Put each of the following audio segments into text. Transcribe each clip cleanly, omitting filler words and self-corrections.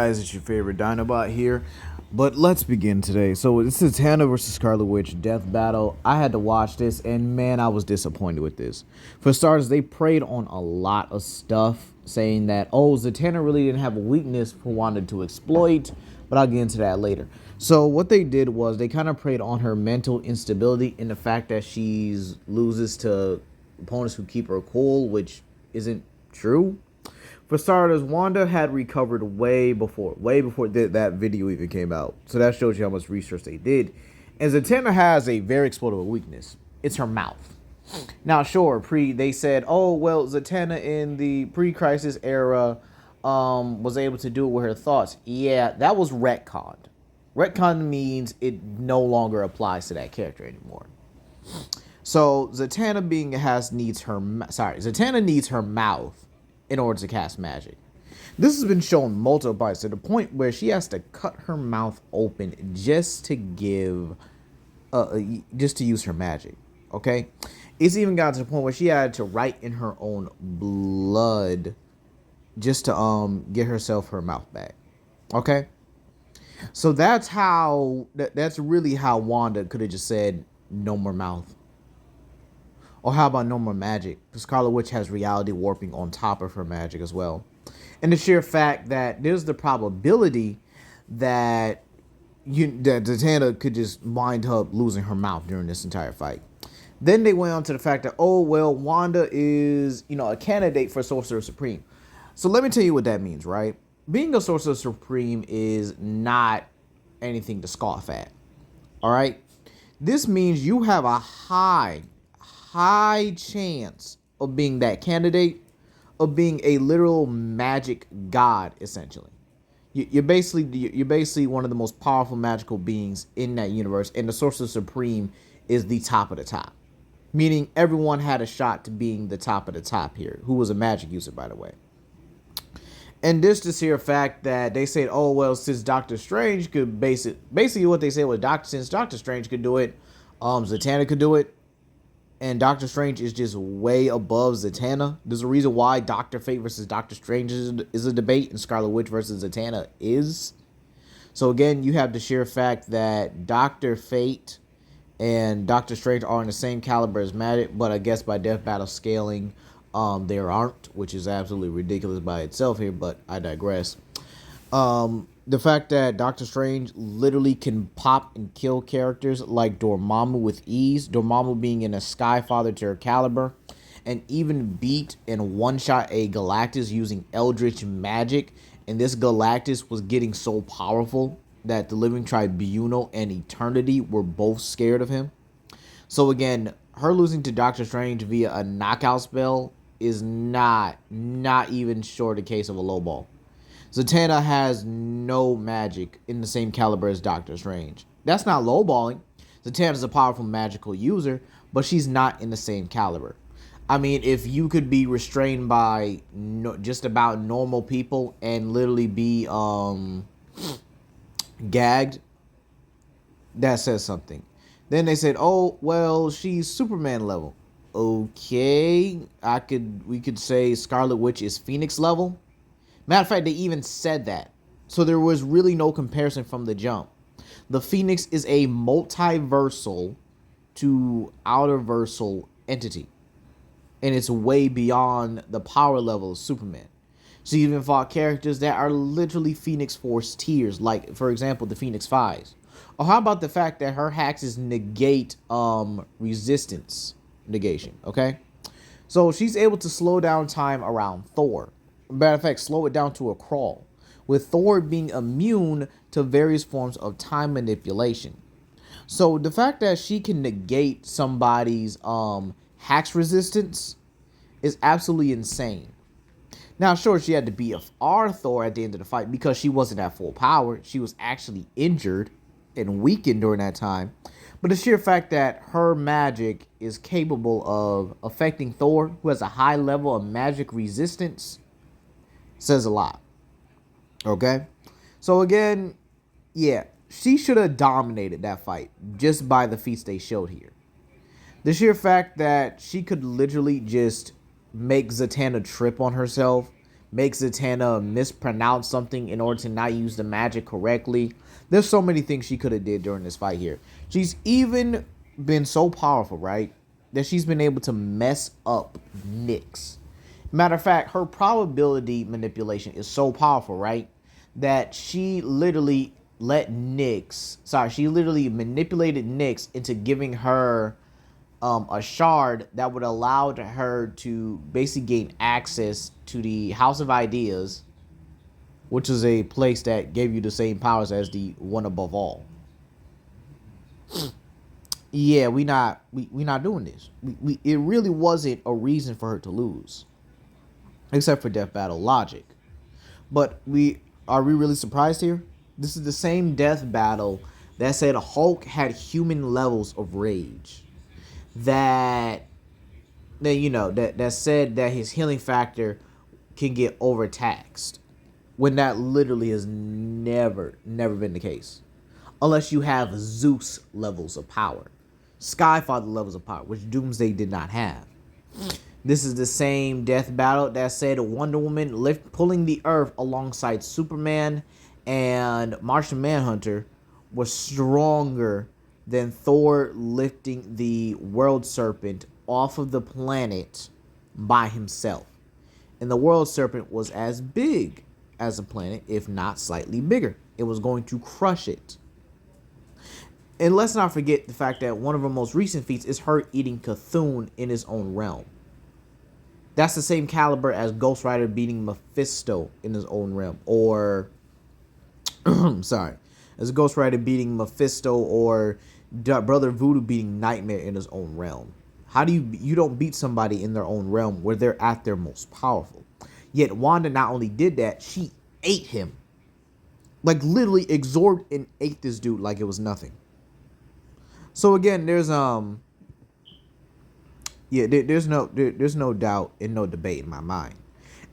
guys? It's your favorite Dinobot here. But let's begin today. So this is Zatanna versus Scarlet Witch Death Battle. I had to watch this, and man, I was disappointed with this. For starters, they preyed on a lot of stuff, saying that, oh, Zatanna really didn't have a weakness for wanting to exploit, but I'll get into that later. So what they did was they kind of preyed on her mental instability and the fact that she loses to opponents who keep her cool, which isn't true. For starters, Wanda had recovered way before that video even came out. So that shows you how much research they did. And Zatanna has a very exploitable weakness. It's her mouth. Now, sure, they said, oh, well, Zatanna in the pre-crisis era was able to do it with her thoughts. Yeah, that was retconned. Retcon means it no longer applies to that character anymore. So Zatanna Zatanna needs her mouth in order to cast magic. This has been shown multiple times to the point where she has to cut her mouth open just to use her magic. Okay, it's even gotten to the point where she had to write in her own blood just to get herself her mouth back. Okay, so that's really how Wanda could have just said no more mouth. Or how about no more magic? Because Scarlet Witch has reality warping on top of her magic as well. And the sheer fact that there's the probability that Zatanna could just wind up losing her mouth during this entire fight. Then they went on to the fact that, oh, well, Wanda is, a candidate for Sorcerer Supreme. So let me tell you what that means, right? Being a Sorcerer Supreme is not anything to scoff at. All right? This means you have a high chance of being that candidate, of being a literal magic god, essentially. You're basically one of the most powerful magical beings in that universe, and the Sorcerer Supreme is the top of the top. Meaning everyone had a shot to being the top of the top here, who was a magic user, by the way. And this to sheer fact that they said, oh, well, since Doctor Strange could basically what they said was since Doctor Strange could do it, Zatanna could do it. And Doctor Strange is just way above Zatanna. There's a reason why Doctor Fate versus Doctor Strange is a debate, and Scarlet Witch versus Zatanna is. So again, you have the sheer fact that Doctor Fate and Doctor Strange are in the same caliber as Magic, but I guess by Death Battle scaling, they aren't, which is absolutely ridiculous by itself here, but I digress. The fact that Doctor Strange literally can pop and kill characters like Dormammu with ease, Dormammu being in a Skyfather to her caliber, and even beat and one-shot a Galactus using Eldritch magic, and this Galactus was getting so powerful that the Living Tribunal and Eternity were both scared of him. So again, her losing to Doctor Strange via a knockout spell is not even short a case of a low ball. Zatanna has no magic in the same caliber as Doctor Strange. That's not lowballing. Zatanna is a powerful magical user, but she's not in the same caliber. I mean, if you could be restrained by just about normal people and literally be gagged, that says something. Then they said, oh, well, she's Superman level. Okay, we could say Scarlet Witch is Phoenix level. Matter of fact, they even said that. So there was really no comparison from the jump. The Phoenix is a multiversal to outerversal entity. And it's way beyond the power level of Superman. She even fought characters that are literally Phoenix Force tiers. Like, for example, the Phoenix Fives. Or how about the fact that her hacks negate resistance negation, okay? So she's able to slow down time around Thor. Matter of fact, slow it down to a crawl, with Thor being immune to various forms of time manipulation. So the fact that she can negate somebody's hacks resistance is absolutely insane. Now, sure, she had to beat our Thor at the end of the fight because she wasn't at full power. She was actually injured and weakened during that time. But the sheer fact that her magic is capable of affecting Thor, who has a high level of magic resistance, says a lot. Okay? So again, yeah, she should have dominated that fight just by the feats they showed here. The sheer fact that she could literally just make Zatanna trip on herself makes Zatanna mispronounce something in order to not use the magic correctly. There's so many things she could have did during this fight here. She's even been so powerful, right, that she's been able to mess up Nyx. Matter of fact, her probability manipulation is so powerful, right, that she literally she literally manipulated Nyx into giving her a shard that would allow her to basically gain access to the House of Ideas, which is a place that gave you the same powers as the one above all. Yeah, we not doing this. It really wasn't a reason for her to lose, except for death battle logic. But we really surprised here? This is the same death battle that said Hulk had human levels of rage. That that said that his healing factor can get overtaxed, when that literally has never been the case, unless you have Zeus levels of power, Skyfather levels of power, which Doomsday did not have. This is the same death battle that said Wonder Woman pulling the Earth alongside Superman and Martian Manhunter was stronger than Thor lifting the World Serpent off of the planet by himself. And the World Serpent was as big as a planet, if not slightly bigger. It was going to crush it. And let's not forget the fact that one of her most recent feats is her eating Cthulhu in his own realm. That's the same caliber as Ghost Rider beating Mephisto in his own realm. Or, as Ghost Rider beating Mephisto, or Brother Voodoo beating Nightmare in his own realm. How do you don't beat somebody in their own realm where they're at their most powerful? Yet Wanda not only did that, she ate him. Like literally absorbed and ate this dude like it was nothing. So again, there's no doubt and no debate in my mind.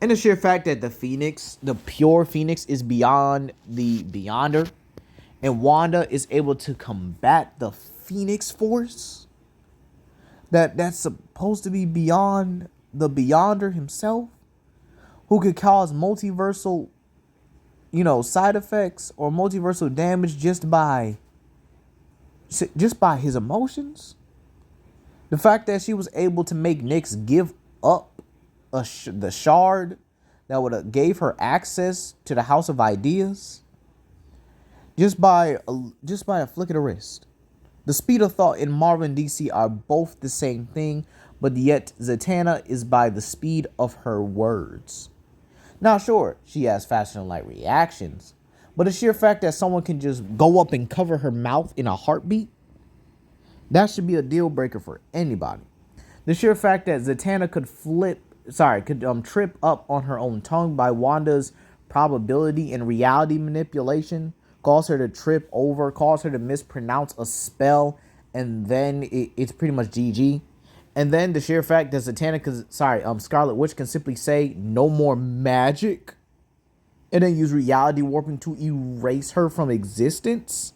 And the sheer fact that the pure Phoenix is beyond the Beyonder, and Wanda is able to combat the Phoenix Force that's supposed to be beyond the Beyonder himself, who could cause multiversal, side effects or multiversal damage just by his emotions. The fact that she was able to make Nyx give up the shard that would have gave her access to the House of Ideas just by a flick of the wrist. The speed of thought in Marvel and DC are both the same thing, but yet Zatanna is by the speed of her words. Now, sure, she has faster than light reactions, but the sheer fact that someone can just go up and cover her mouth in a heartbeat, that should be a deal breaker for anybody. The sheer fact that Zatanna could trip up on her own tongue by Wanda's probability and reality manipulation, cause her to trip over, cause her to mispronounce a spell, and then it's pretty much GG. And then the sheer fact that Scarlet Witch can simply say no more magic, and then use reality warping to erase her from existence.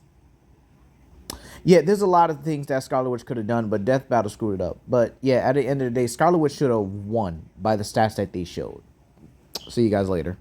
Yeah, there's a lot of things that Scarlet Witch could have done, but Death Battle screwed it up. But yeah, at the end of the day, Scarlet Witch should have won by the stats that they showed. See you guys later.